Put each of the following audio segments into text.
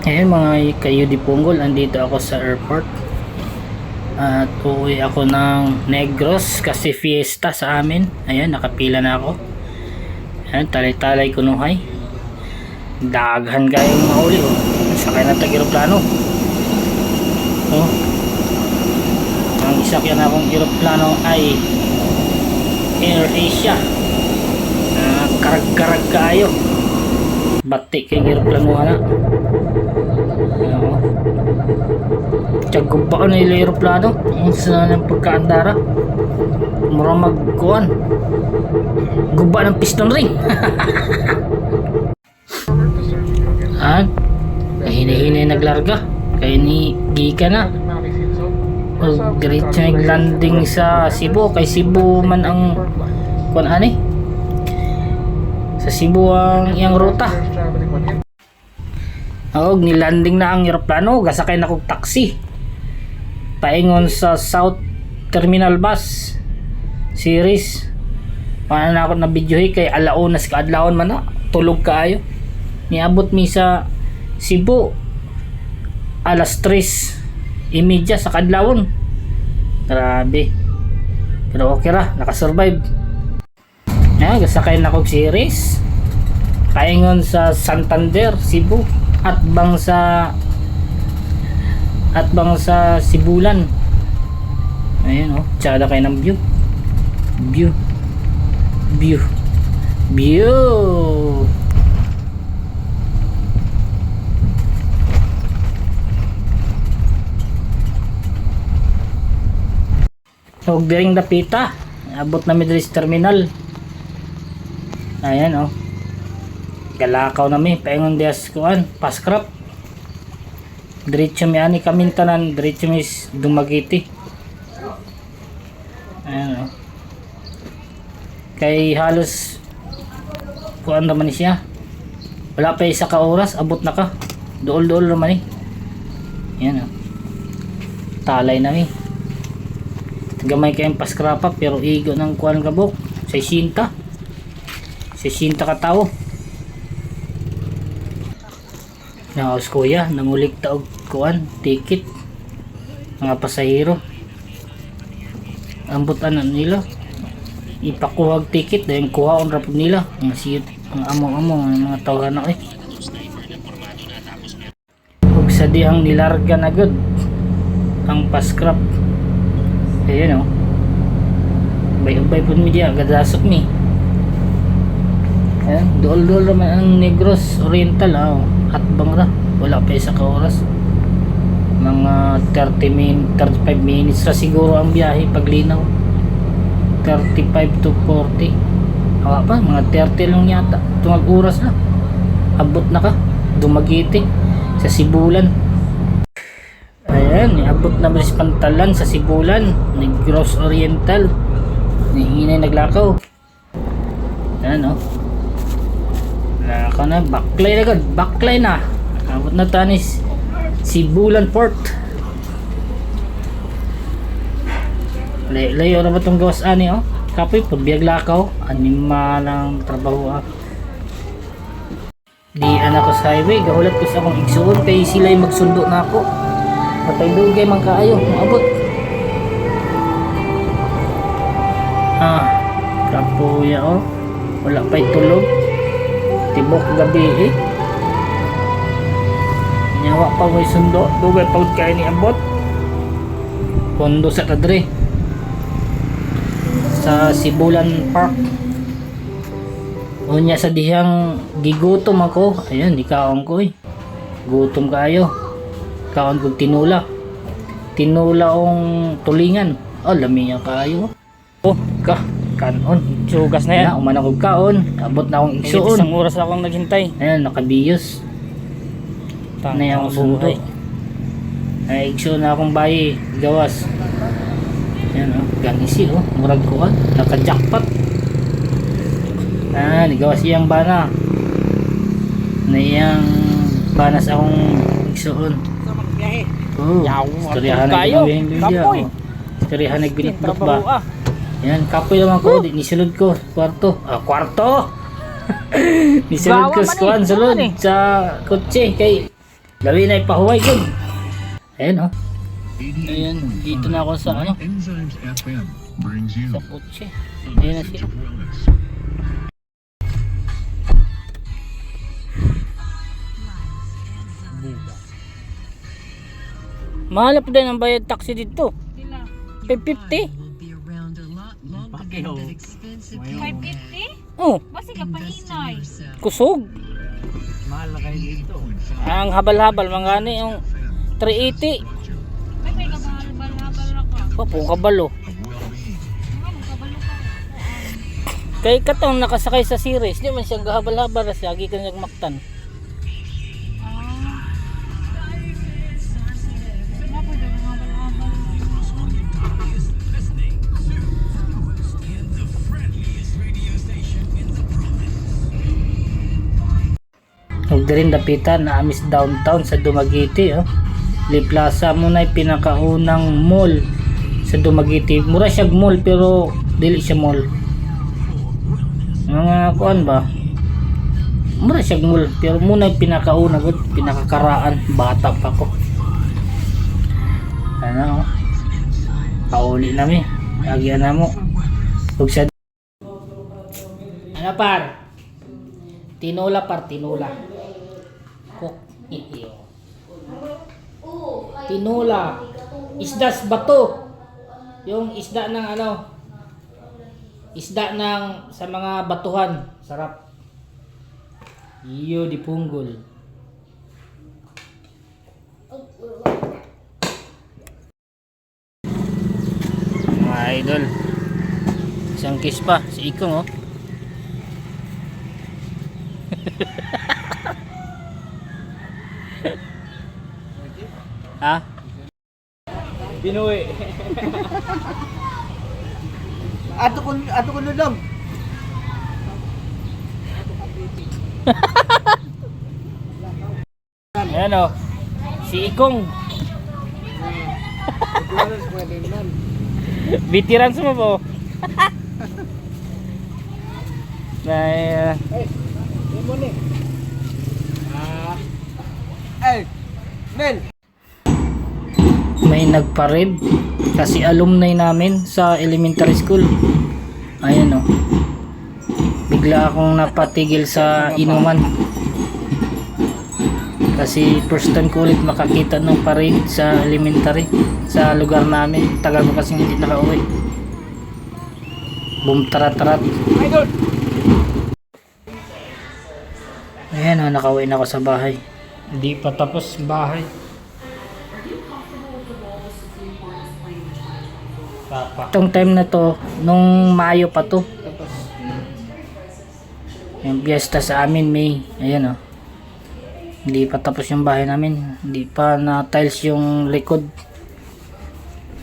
Ngayon mga kayo di Punggol, andito ako sa airport at uuwi ako ng Negros kasi fiesta sa amin. Ayan, nakapila na ako. Ayan, talay-talay kunuhay. Daghan kayong mauli oh. Sakay na tag-aeroplano. Oh. Ang isa kaya na akong aeroplano ay Air Asia. Karag-karag kayo. Batik kayong aeroplano na. Tiyag ba na yung aeroplano sa ng pagkaandara murang magkuhan guba ng piston ring. At hinahinay naglarga kaya ni Gika na diretso naglanding sa Cebu kay Cebu man ang kuhan ani sa Cebu ang iyang ruta. Og nilanding na ang eroplano, gasakay na kog taxi. Paingon sa South Terminal Bus Series. Paano na ako na videohi kay alaunas ka adlawon man na, tulog kaayo. Niabot mi sa Cebu alas 3:30 sa kadlawon. Grabe. Pero okay ra, nakasurvive. Gasakay na kog series. Paingon sa Santander, Cebu. At bang sa Sibulan. Ayun oh, tsada kayo ng view. So diring dapita, abot na mi diri sa terminal. Ayan oh. Galakaw nami paingon dias kuan paskrap diretso mi ani kamintanan diretso mi Dumaguete. Ayan o. Kay halos kuan naman siya wala pa isa ka oras abot na ka duol naman ayan o. Talay nami gamay kayong paskrapa pero igo ng kuan kabok 60 ka tao. Naos kuya, nangulik taog kuan, ticket mga pasahero. Ambot anan nila. Ipakuhag ticket dahil kuhaon ra pud nila. Ang siyot, ang among mga tawhan na Ug sa dihang nilarga na gud ang paskrap. Ayan oh. Bay-bay pud mi diya, gadasok mi. Ayan, dool naman ang Negros Oriental oh. At bang ra wala pa isa ka oras mga 35 minutes ra siguro ang biyahe paglinaw 35 to 40 awa pa mga 30 lang yata tungag oras na abot na ka Dumaguete sa Sibulan. Ayan abot na ba sa Pantalan sa Sibulan Negros Oriental hinay naglakaw. Ayan o na backline na abot na tanis Sibulan Port. Layo na ba itong gawas ani oh kapoy pagbiag lakaw anima ng trabaho di anak ko sa highway gahulat ko sa akong igsuon kay sila yung magsundo na ako patay dugay man kaayo maabot kapuya oh wala pa'y tulog tibok gabi nyawa pa may sundo dugay pagod kayo ni abot kondo sa kadre sa Sibulan Park o niya sa dihang gigutom ako ayan ikaon ko gutom kayo kaon kong tinula ong tulingan lamiya kayo kanon sugas na yan umana kong kaon abot na akong igsuon isang oras akong naghintay ayan nakabiyos na yung sundo ay igsuon na akong bayi gawas ayan ganisi murag ko nakajakpat gawas iyang bana na iyang bana sa akong igsuon istoryahan nagbinitbot ba yan, kapoy naman ko, nisulod ko, kwarto. Nisulod ko sa kuwan, sulod sa kotse, kay Gawin na ipahuway dun. Ayan oh. Ayan, dito na ako sa ano? Sa kotse. Ayan na sila. Mahal po din ang bayad taxi dito. 550. 550? Oh, Basi ka pahinay. kusog. Mahal na kayo dito. Ang habal-habal mga ano yung 380. Ay, may kabahal-bahal na ka. Pong kabalo. Magkabalo ka. Kay katong nakasakay sa series, di man siyang gahabal-habal na siya, gikan niyang maktan. Wala po dyan, habal-habal. Huwag din dapitan na amis downtown sa Dumaguete. Oh. Li Plaza mo na pinakaunang mall sa Dumaguete. Mura siya mall pero dili siya mall. Mga kuan ba? Mura siya mall pero muna pinakauna gud, pinakakaraan, bata pa ko. Ano? Pauli na mi. Lagyan na mo. Huwag siya. Ano par? Tinola par, tinola. Kok iyo. Tinola. Isdas bato. Yung isda ng ano? Isda ng sa mga batuhan. Sarap. Iyo di punggol. Mga idol. Isang kiss pa. Si Ikong oh. Ha? Binuwi. Ato ko lulong. Ayan o. Si Ikong. Bitiran mo po. Mel. May nagpared kasi alumni namin sa elementary school. Ayan o. Bigla akong napatigil sa inuman. Kasi first time ko ulit makakita ng parade sa elementary sa lugar namin. Tagal ko kasi hindi nakauwi. Boom tarat-tarat. Ayan o, nakauwi na ako sa bahay. Hindi pa tapos bahay. Itong time na to, nung Mayo pa to. Yung piyesta sa amin, May. Ayan o. Hindi pa tapos yung bahay namin. Hindi pa na tiles yung likod.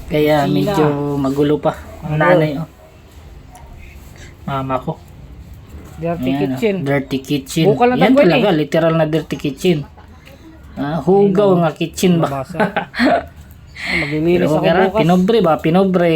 Kaya medyo magulo pa. Ang nanay o. Mama ko. Dirty Ayan, kitchen. Dirty kitchen. Bukal na Yan tagwan talaga, literal na dirty kitchen. Hugaw nga kitchen ba? Maglilinis Pero ako okay ra, bukas. pinobre ba? Pinobre.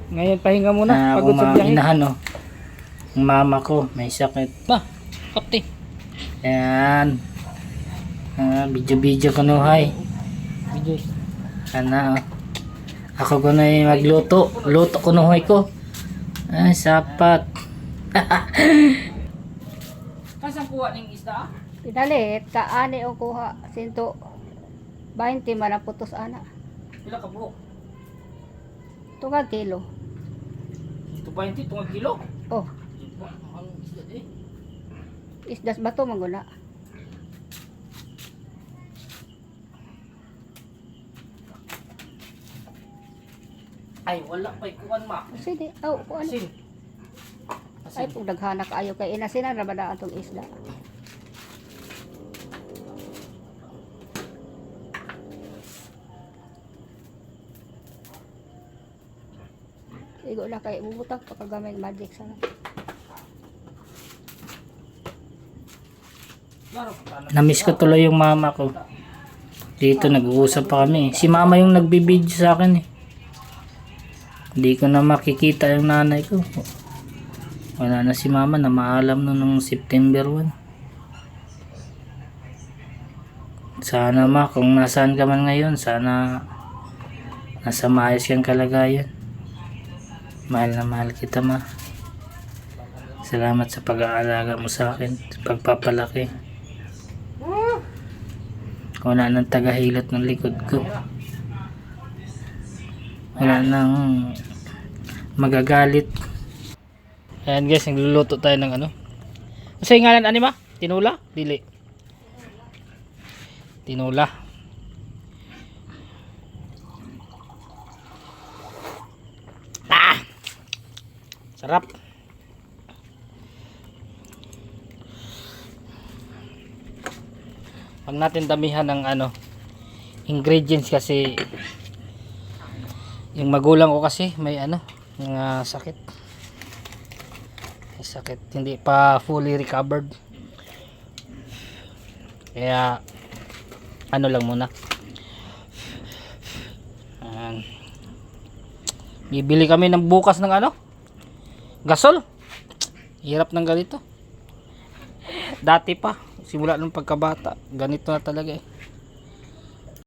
Ngayon pahinga muna. Pagod sa biyahe. Inahan o. Ang mama ko, may sakit. Ba, kapti. Ayan. Video-video ko no, hay. Ano, ako ko na magluto. Luto ko no, hay ko. Ay, sapat. Kasang kuha ng isda? Pinalit, kaani o kuha. 120 man ang putos ana. Pila ka buhok? Tungag kilo. Ito ba hindi? Itong kilo? Oh, Ang isda eh. isdas bato mangguna. Ay, wala pa ikuan ma. Sige, oh, kuan. Asin. Ay, kung daghana kaayo kay inasinan ra ba na atong isda. Igo na kay bubutang pagkagamay magic sana. Namiss ko tuloy yung mama ko. Dito nag-uusap pa kami. Si mama yung nagbibideo sa akin eh. Hindi ko na makikita yung nanay ko. Wala na si mama na maalam no nung September 1. Sana ma, kung nasaan ka man ngayon, sana nasa maayos kang kalagayan. Mahal na mahal kita ma. Salamat sa pag-aalaga mo sa akin, sa pagpapalaki. Wala nang tagahilot ng likod ko. Wala nang magagalit. Ayan guys, nagluluto tayo ng ano. Sa ngalan ani ma? Tinula? Dili. Tinula. Sarap. Pag natin damihan ng ano ingredients kasi yung magulang ko kasi may ano mga sakit. May sakit, hindi pa fully recovered. Kaya ano lang muna. Bibili kami ng bukas ng ano? Gasol. Hirap ng ganito. Dati pa, simula nung pagkabata, ganito na talaga eh.